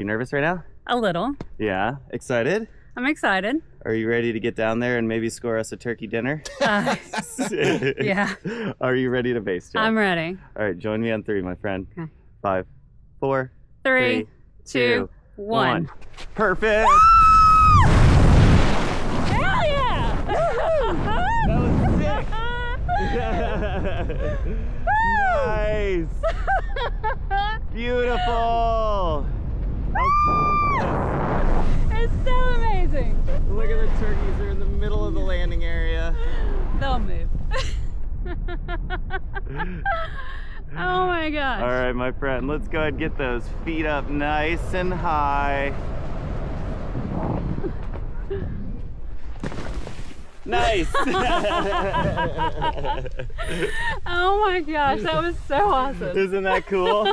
You nervous right now? A little. Yeah. Excited? I'm excited. Are you ready to get down there and maybe score us a turkey dinner? Yeah. Are you ready to base jump? I'm ready. All right, join me on 3, my friend. Okay. 5, 4, 3, 2, 1. 1. Perfect! Hell yeah! That was sick! Nice! Beautiful! It's so amazing. Look at the turkeys, they're in the middle of the landing area. They'll move. Oh my gosh. All right, my friend, let's go ahead and get those feet up nice and high. Nice! Oh my gosh, that was so awesome. Isn't that cool?